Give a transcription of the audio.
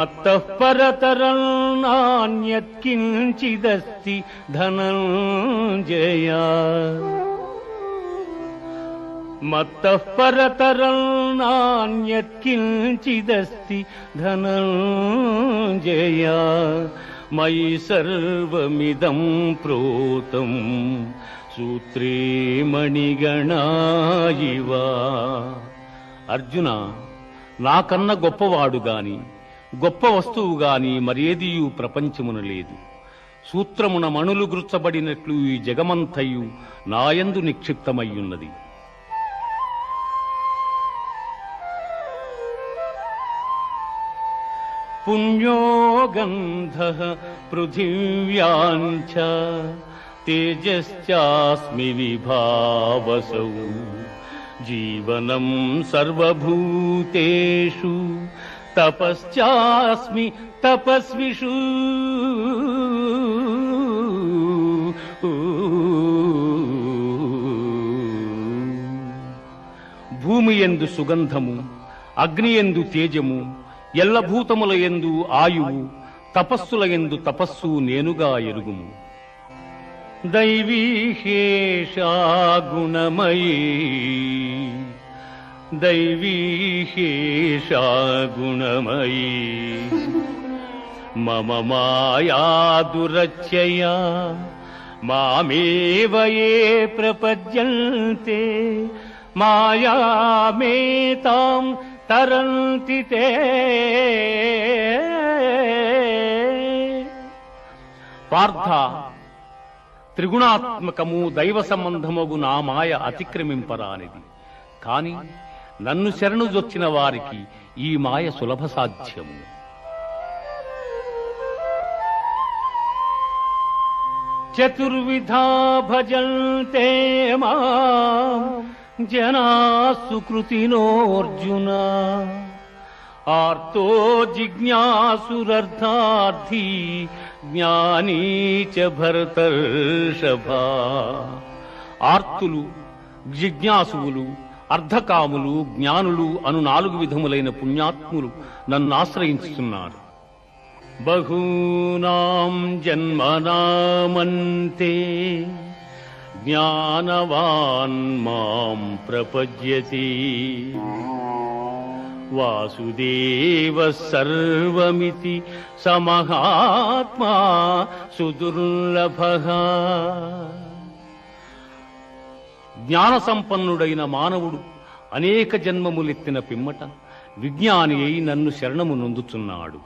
మత్తః పరతరం నాన్యత్కించిదస్తి ధనంజయ. మత్తః పరతరం నాన్యత్కించిదస్తి ధనంజయ. మయి సర్వమిదం ప్రోతం సూత్రే మణిగణా ఇవ. అర్జున, నాకన్న గొప్పవాడు గాని గొప్ప వస్తువు గాని మరేదియు ప్రపంచమున లేదు. సూత్రమున మణులు గుర్చబడినట్లు ఈ జగమంతయు నాయందు నిక్షిప్తమయ్యున్నది. పుణ్యో గంధః పృథివ్యాంచ తేజశ్చాస్మి విభావసౌ. జీవనం సర్వభూతేషు తపశ్చాస్మి తపస్విషు. భూమి యందు సుగంధము, అగ్ని యందు తేజము, ఎల్లభూతముల యందు ఆయువు, తపస్సుల యందు తపస్సు నేనుగా ఎరుగుము. దైవీహేషా గుణమయీ దైవీహేషా గుణమయీ మమ మాయా దురత్యయా మామేవ యే ప్రపద్యంతే మాయామేతాం తరంతి తే. పార్థ, త్రిగుణాత్మకము దైవ సంబంధమగు నా మాయ అతిక్రమింపరానిది. కాని నన్ను శరణు జొచ్చిన వారికి ఈ మాయ సులభ సాధ్యము. చతుర్విధా భజంతే మాం జనా సుకృతినోర్జున. ఆర్తో జిజ్ఞాసురర్థార్థీ జ్ఞానీ చ భరతర్షభ. ఆర్తులు, జిజ్ఞాసువులు, అర్ధకాములు, జ్ఞానులు అను 4 విధములైన పుణ్యాత్ములు నన్ను ఆశ్రయించుతున్నారు. బహూనాం జన్మనామంతే జ్ఞానవాన్ మాం ప్రపద్యతి. వాసుదేవ సర్వమితి సమహాత్మా సుదుర్లభః. జ్ఞాన సంపన్నుడైన మానవుడు అనేక జన్మములెత్తిన పిమ్మట విజ్ఞాని అయి నన్ను శరణము నొందుచున్నాడు.